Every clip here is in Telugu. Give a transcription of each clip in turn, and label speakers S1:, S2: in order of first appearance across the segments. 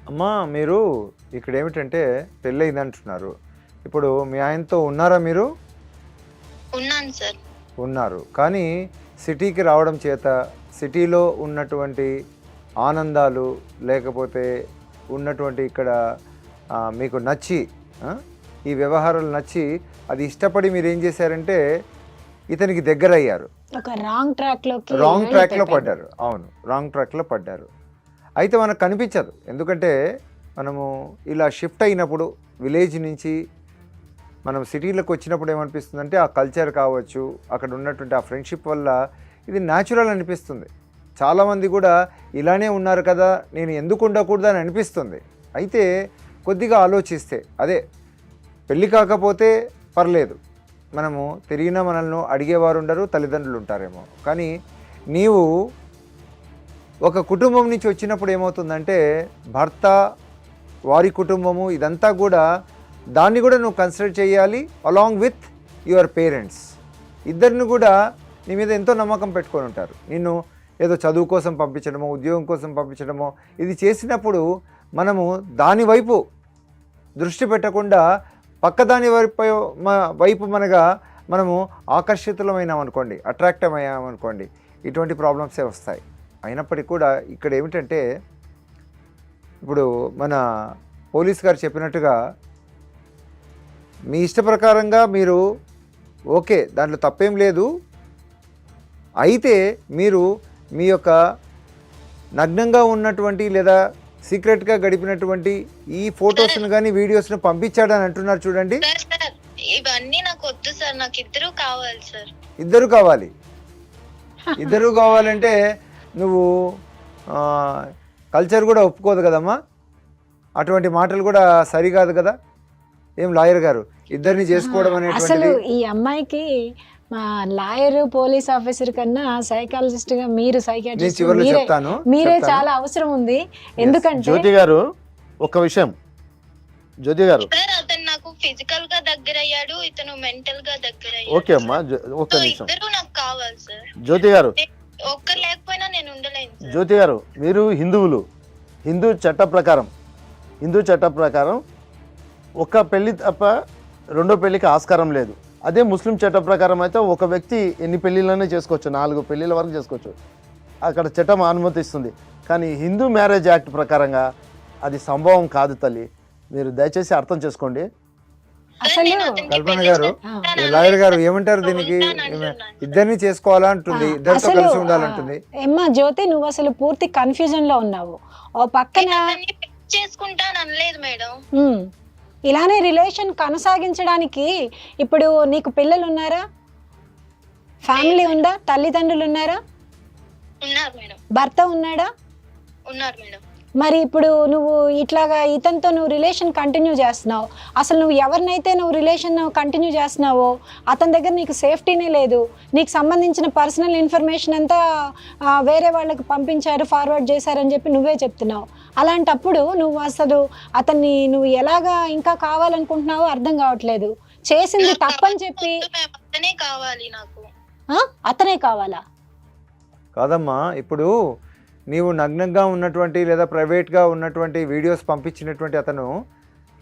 S1: అమ్మా మీరు ఇక్కడ ఏమిటంటే పెళ్ళయింది అంటున్నారు. ఇప్పుడు మీ ఆయనతో ఉన్నారా మీరు?
S2: ఉన్నాను సార్.
S1: ఉన్నారు. కానీ సిటీకి రావడం చేత సిటీలో ఉన్నటువంటి ఆనందాలు లేకపోతే ఉన్నటువంటి ఇక్కడ మీకు నచ్చి ఈ వ్యవహారాలు నచ్చి అది ఇష్టపడి మీరు ఏం చేశారంటే ఇతనికి దగ్గర అయ్యారు.
S3: ఒక రాంగ్
S1: ట్రాక్లో పడ్డారు. అవును, రాంగ్ ట్రాక్లో పడ్డారు. అయితే మనకు కనిపించదు, ఎందుకంటే మనము ఇలా షిఫ్ట్ అయినప్పుడు విలేజ్ నుంచి మనం సిటీలకు వచ్చినప్పుడు ఏమనిపిస్తుందంటే ఆ కల్చర్ కావచ్చు, అక్కడ ఉన్నటువంటి ఆ ఫ్రెండ్షిప్ వల్ల ఇది న్యాచురల్ అనిపిస్తుంది. చాలామంది కూడా ఇలానే ఉన్నారు కదా, నేను ఎందుకు ఉండకూడదు అని అనిపిస్తుంది. అయితే కొద్దిగా ఆలోచిస్తే అదే పెళ్ళి కాకపోతే పర్లేదు, మనము తిరిగినా మనల్ని అడిగేవారు ఉండరు, తల్లిదండ్రులు ఉంటారేమో. కానీ నీవు ఒక కుటుంబం నుంచి వచ్చినప్పుడు ఏమవుతుందంటే భర్త, వారి కుటుంబము, ఇదంతా కూడా దాన్ని కూడా నువ్వు కన్సిడర్ చేయాలి అలాంగ్ విత్ యువర్ పేరెంట్స్. ఇద్దరిని కూడా నీ మీద ఎంతో నమ్మకం పెట్టుకొని ఉంటారు. నిన్ను ఏదో చదువు కోసం పంపించడమో ఉద్యోగం కోసం పంపించడమో ఇది చేసినప్పుడు మనము దానివైపు దృష్టి పెట్టకుండా పక్కదాని వైపు మనము ఆకర్షితులమైనామనుకోండి, అట్రాక్ట్ అయ్యామనుకోండి, ఇటువంటి ప్రాబ్లమ్సే వస్తాయి. అయినప్పటికీ కూడా ఇక్కడ ఏమిటంటే ఇప్పుడు మన పోలీస్ గారు చెప్పినట్టుగా మీ ఇష్ట ప్రకారంగా మీరు ఓకే, దాంట్లో తప్పేం లేదు. అయితే మీరు మీ యొక్క నగ్నంగా ఉన్నటువంటి లేదా సీక్రెట్గా గడిపినటువంటి ఈ ఫొటోస్ను కానీ వీడియోస్ను పంపించాడని అంటున్నారు చూడండి.
S2: ఇవన్నీ నాకు వద్దు సార్, నాకు ఇద్దరు కావాలి సార్.
S1: ఇద్దరు కావాలి. ఇద్దరు కావాలంటే నువ్వు కల్చర్ కూడా ఒప్పుకోదు కదమ్మా, అటువంటి మాటలు కూడా సరికాదు కదా. ఏం లాయర్ గారు, ఇద్దరిని చేసుకోవడం
S3: అసలు
S1: అనేటువంటి
S3: ఈ అమ్మాయికి లాయర్, పోలీస్ ఆఫీసర్ కన్నా సైకాలజిస్ట్ గా మీరు సైకియాట్రిస్ట్
S1: చివరిలో చెప్తాను.
S3: మీరే చాలా అవసరం ఉంది. ఎందుకంటే
S4: జ్యోతి గారు ఒక విషయం, జ్యోతి గారు
S2: అతను నాకు ఫిజికల్ గా దగ్గర అయ్యాడు, ఇతను మెంటల్ గా దగ్గర అయ్యాడు.
S4: ఓకే అమ్మా, ఒక్క నిమిషం.
S2: ఇద్దరు నాకు కావాలి సార్.
S4: జ్యోతి గారు,
S2: ఒక్కరు లేకపోయినా నేను ఉండలేను సార్.
S4: జ్యోతి గారు మీరు హిందువులు, హిందూ చట్ట ప్రకారం ఒక పెళ్లి తప్ప రెండో పెళ్లికి ఆస్కారం లేదు. అదే ముస్లిం చట్ట ప్రకారం అయితే ఒక వ్యక్తి ఎన్ని పెళ్ళిళ్ళనే చేసుకోవచ్చు, 4 పెళ్ళిళ్ళ వరకు చేసుకోవచ్చు, అక్కడ చట్టం అనుమతిస్తుంది. కానీ హిందూ మ్యారేజ్ యాక్ట్ ప్రకారంగా అది సంభవం కాదు తల్లి, మీరు దయచేసి అర్థం చేసుకోండి.
S1: కల్పన గారు, లాయర్ గారు ఏమంటారు దీనికి? ఇద్దరిని చేసుకోవాలా అంటుంది, ఇద్దరితో కలిసి ఉండాలంటుంది.
S3: ఏమ్మా జ్యోతి, నువ్వు అసలు పూర్తి కన్ఫ్యూజన్ లో ఉన్నావు. ఓ పక్కన
S2: చేసుకుంటాను అనలేదు మేడం.
S3: ఇలానే రిలేషన్ కొనసాగించడానికి ఇప్పుడు నీకు పిల్లలు ఉన్నారా? ఫ్యామిలీ ఉందా? తల్లిదండ్రులు ఉన్నారా?
S2: ఉన్నారు మేడం.
S3: భర్త ఉన్నాడా?
S2: ఉన్నారు మేడం.
S3: మరి ఇప్పుడు నువ్వు ఇట్లాగా ఇతనితో నువ్వు రిలేషన్ కంటిన్యూ చేస్తున్నావు. అసలు నువ్వు ఎవరినైతే నువ్వు రిలేషన్ కంటిన్యూ చేస్తున్నావో అతని దగ్గర నీకు సేఫ్టీనే లేదు. నీకు సంబంధించిన పర్సనల్ ఇన్ఫర్మేషన్ అంతా వేరే వాళ్ళకి పంపించారు, ఫార్వర్డ్ చేశారని చెప్పి నువ్వే చెప్తున్నావు. అలాంటప్పుడు నువ్వు అసలు అతన్ని నువ్వు ఎలాగా ఇంకా కావాలనుకుంటున్నావో అర్థం కావట్లేదు. చేసింది తప్పని చెప్పి
S2: అతనే కావాలి నాకు.
S3: అతనే కావాలా?
S1: కాదమ్మా, ఇప్పుడు నీవు నగ్నంగా ఉన్నటువంటి లేదా ప్రైవేట్గా ఉన్నటువంటి వీడియోస్ పంపించినటువంటి అతను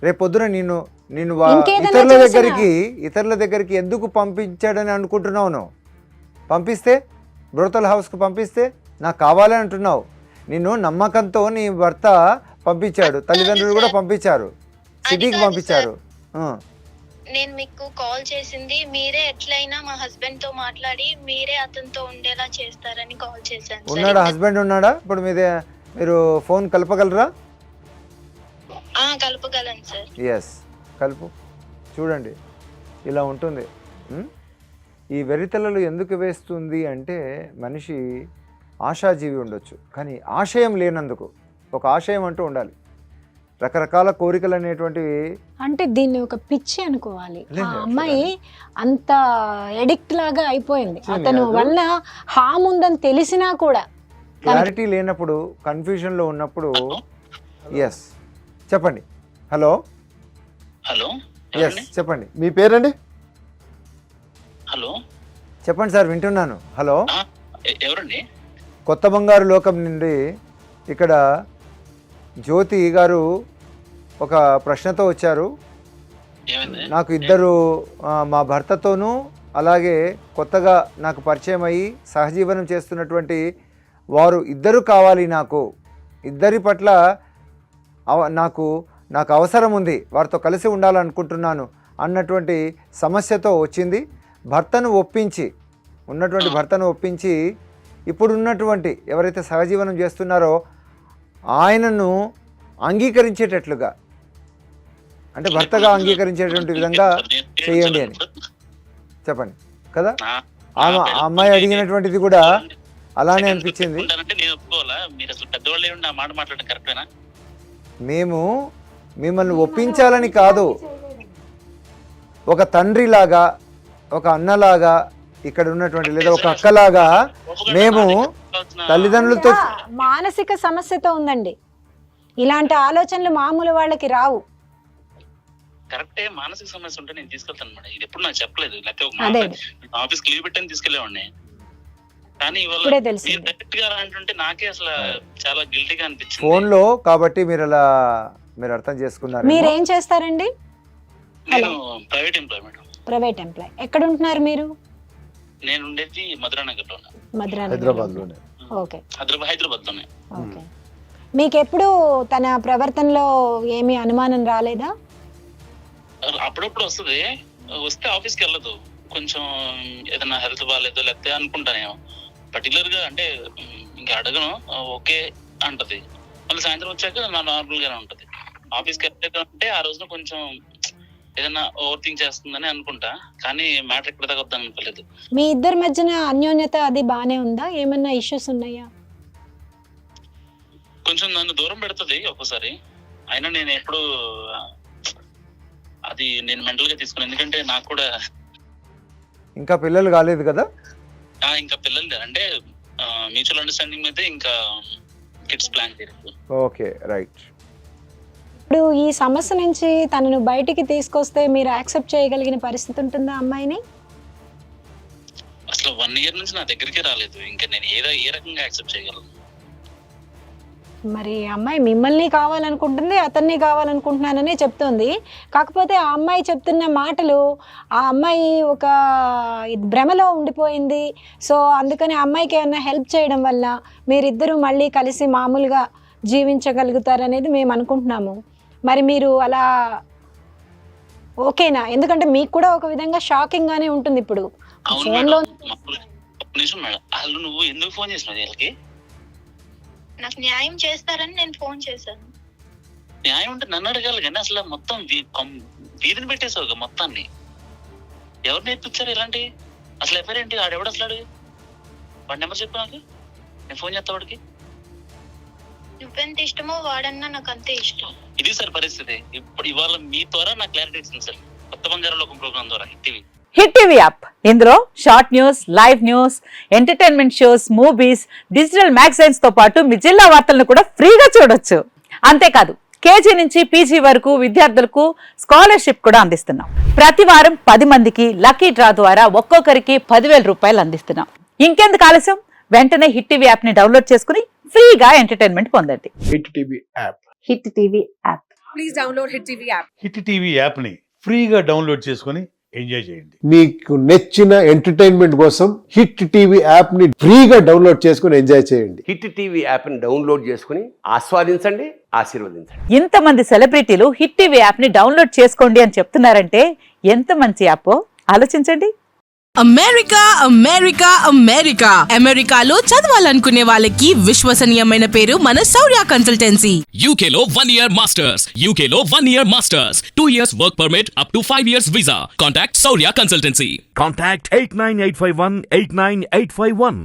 S1: రేపొద్దున నిన్ను ఇతరుల దగ్గరికి ఎందుకు పంపించాడని అనుకుంటున్నావు? నువ్వు పంపిస్తే బ్రోతల్ హౌస్కు పంపిస్తే నాకు కావాలని అంటున్నావు. నిన్ను నమ్మకంతో నీ భర్త పంపించాడు, తల్లిదండ్రులు కూడా పంపించారు, సిటీకి పంపించారు.
S2: నేను మీకు కాల్ చేసింది మీరే ఎట్లయినా మా హస్బెండ్ తో మాట్లాడి మీరే అతనితో ఉండేలా చేస్తారని కాల్ చేశాను.
S1: ఉన్నాడా? హస్బెండ్ ఉన్నాడా? ఇప్పుడు మీరు ఫోన్ కలపగలరా?
S2: కలపగలను సార్.
S1: ఎస్, కలుపు. చూడండి, ఇలా ఉంటుంది. ఈ వెరితలలు ఎందుకు వేస్తుంది అంటే మనిషి ఆశాజీవి ఉండొచ్చు, కానీ ఆశయం లేనందుకు. ఒక ఆశయం అంటూ ఉండాలి. రకరకాల కోరికలు అనేటువంటివి,
S3: అంటే దీన్ని ఒక పిచ్చి అనుకోవాలి. ఆ అమ్మాయి అంత ఎడిక్ట్ లాగా అయిపోయింది. అతను వల్ల హామ్ ఉందని తెలిసినా కూడా
S1: క్లారిటీ లేనప్పుడు, కన్ఫ్యూజన్లో ఉన్నప్పుడు. ఎస్, చెప్పండి. హలో. ఎస్, చెప్పండి.
S4: మీ పేరండి?
S5: హలో,
S1: చెప్పండి సార్, వింటున్నాను. హలో,
S5: ఎవరండి?
S1: కొత్త బంగారు లోకం నుండి ఇక్కడ జ్యోతి గారు ఒక ప్రశ్నతో వచ్చారు.
S5: ఏమైంది?
S1: నాకు ఇద్దరు మా భర్తతోనూ అలాగే కొత్తగా నాకు పరిచయం అయ్యి సహజీవనం చేస్తున్నటువంటి వారు ఇద్దరు కావాలి. నాకు ఇద్దరి పట్ల నాకు అవసరం ఉంది, వారితో కలిసి ఉండాలనుకుంటున్నాను అన్నటువంటి సమస్యతో వచ్చింది. భర్తను ఒప్పించి ఇప్పుడున్నటువంటి ఎవరైతే సహజీవనం చేస్తున్నారో ఆయనను అంగీకరించేటట్లుగా, అంటే భర్తగా అంగీకరించేటువంటి విధంగా చేయండి అని చెప్పండి కదా. ఆ అమ్మాయి అడిగినటువంటిది కూడా అలానే అనిపించింది. మేము మిమ్మల్ని ఒప్పించాలని కాదు, ఒక తండ్రిలాగా, ఒక అన్నలాగా, ఇక్కడ ఉన్నటువంటి లేదా ఒక అక్కలాగా మేము తల్లిదండ్రులతో.
S3: మానసిక సమస్యతో ఉందండి, ఇలాంటి ఆలోచనలు మామూలు వాళ్ళకి రావు.
S5: కరెక్టే, మానసిక సమస్య ఉంటే నేను తీసుకెళ్తాను మేడం. ఇది ఎప్పుడు నాకు చెప్పలేదు. లేకపోతే ఆఫీస్ లీవ్ పెట్టని తీసుకెళ్లేవాడిని. కానీ ఇవాళ మీరు డైరెక్ట్ గా అంటుంటే నాకే అసలు చాలా గిల్టీగా అనిపించింది
S1: ఫోన్ లో. కాబట్టి మీరు అర్థం చేసుకున్నారు.
S3: మీరు ఏం చేస్తారండి?
S5: నేను private employee madam.
S3: Private employee. ఎక్కడ ఉంటున్నారు మీరు?
S5: నేను ఉండేది మధురానగర్ లో.
S4: హైదరాబాద్ లోనే.
S3: ఓకే,
S5: హైదరాబాద్ లోనే.
S3: ఓకే. మీకు ఎప్పుడు తన ప్రవర్తనలో ఏమీ అనుమానం రాలేదా?
S5: అప్పుడప్పుడు వస్తే ఆఫీస్కి వెళ్ళదు. కొంచెం ఏదైనా హెల్త్ బాగాలేదు లేకపోతే అనుకుంటానేమో. పర్టికులర్ గా అంటే ఇంకా అడగను, ఓకే అంటది. మళ్ళీ సాయంత్రం వచ్చాక నార్మల్ గానే ఉంటది. ఆఫీస్కి వెళ్ళలేదు అంటే ఆ రోజున కొంచెం ఏదైనా ఓవర్ థింక్ చేస్తుందని అనుకుంటా, కానీ మ్యాటర్ ఎక్కడ తగ్గొద్దని అనుకోలేదు.
S3: మీ ఇద్దరి మధ్యన అన్యోన్యత అది బానే ఉందా? ఏమన్నా ఇష్యూస్ ఉన్నాయా?
S5: కొంచెం నన్ను దూరం పెడుతుంది ఒక్కోసారి. అయినా నేను ఎప్పుడు అది నేను మెంటల్ గా తీసుకున్నాను. ఎందుకంటే నాకు కూడా
S1: ఇంకా పిల్లలు కాలేదు కదా.
S5: ఇంకా పిల్లలు అంటే మ్యూచువల్ అండర్స్టాండింగ్ అయితే ఇంకా కిడ్స్ ప్లాన్ చేయలేదు.
S1: Okay, right.
S3: ఇప్పుడు ఈ సమస్య నుంచి తనను బయటికి తీసుకొస్తే మీరు యాక్సెప్ట్ చేయగలిగిన పరిస్థితి ఉంటుందా అమ్మాయిని?
S5: అసలు 1 year నుంచి నా దగ్గరికి రాలేదు. ఇంకా నేను ఏ రకంగా యాక్సెప్ట్ చేయగలను?
S3: మరి అమ్మాయి మిమ్మల్ని కావాలనుకుంటుంది, అతన్ని కావాలనుకుంటున్నాననే చెప్తోంది. కాకపోతే ఆ అమ్మాయి చెప్తున్న మాటలు, ఆ అమ్మాయి ఒక భ్రమలో ఉండిపోయింది. సో అందుకని అమ్మాయికి ఏమన్నా హెల్ప్ చేయడం వల్ల మీరిద్దరూ మళ్ళీ కలిసి మామూలుగా జీవించగలుగుతారనేది మేము అనుకుంటున్నాము. మరి మీరు అలా ఓకేనా? ఎందుకంటే మీకు కూడా ఒక విధంగా షాకింగ్ గానే ఉంటుంది. ఇప్పుడు ఫోన్లో
S5: నువ్వు ఎందుకు ఫోన్ చేసినావు? వీళ్ళకి
S2: నాకు న్యాయం చేస్తారని నేను ఫోన్ చేశాను.
S5: న్యాయం ఉంటే నన్ను అడగాలి కానీ అసలు మొత్తం వీధిని పెట్టేసావు మొత్తాన్ని. ఎవరు నేర్పించారు ఇలాంటి? అసలు ఎఫ్ఐఆర్ ఏంటి? ఆడెవడు అసలు? అడుగు వాడి నెంబర్ చెప్పు నాకు, నేను ఫోన్ చేస్తా వాడికి.
S2: నువ్వెంత ఇష్టమో వాడన్నా నాకు అంతే ఇష్టం.
S5: ఇది సార్ పరిస్థితి. ఇప్పుడు ఇవాళ మీ ద్వారా నాకు క్లారిటీ ఇస్తుంది సార్, కొత్త బంగారు లోకం ప్రోగ్రామ్ ద్వారా
S6: హిట్ టీవీ యాప్. ఇందులో short news, live news, entertainment shows, movies, digital magazines తో పాటు మీ జిల్లా వార్తలను కూడా ఫ్రీగా చూడొచ్చు. అంతేకాదు కేజీ నుంచి పీజీ వరకు విద్యార్థులకు స్కాలర్షిప్ కూడా అందిస్తున్నాం. ప్రతి వారం 10 మందికి లక్కీ డ్రా ద్వారా ఒక్కొక్కరికి 10,000 రూపాయలు అందిస్తున్నాం. ఇంకెందుకు ఆలస్యం? వెంటనే హిట్ టీవీ యాప్ ని డౌన్లోడ్ చేసుకుని ఫ్రీగా ఎంటర్టైన్మెంట్ పొందండి.
S7: Hit TV app.
S6: Hit TV app.
S8: Please download hit TV app.
S7: Hit TV app ని ఫ్రీగా డౌన్లోడ్ చేసుకుని ఎంజాయ్ చేయండి.
S9: మీకు నచ్చిన ఎంటర్టైన్మెంట్ కోసం హిట్ టీవీ యాప్ ని ఫ్రీగా డౌన్లోడ్ చేసుకుని ఎంజాయ్ చేయండి.
S10: హిట్ టీవీ యాప్ ని డౌన్లోడ్ చేసుకుని ఆస్వాదించండి, ఆశీర్వదించండి.
S6: ఇంతమంది సెలబ్రిటీలు హిట్ టీవీ యాప్ ని డౌన్లోడ్ చేసుకోండి అని చెప్తున్నారంటే ఎంత మంచి యాప్ ఆలోచించండి.
S8: అమెరికా అమెరికా అమెరికా అమెరికాలో చదవాలనుకునే వాళ్ళకి విశ్వసనీయమైన పేరు మన శౌర్య కన్సల్టెన్సీ.
S11: UK లో 1 year masters. UK లో 1 year masters. 2 years work permit up to 5 years visa. Contact Saurya Consultancy.
S12: Contact 89851 89851.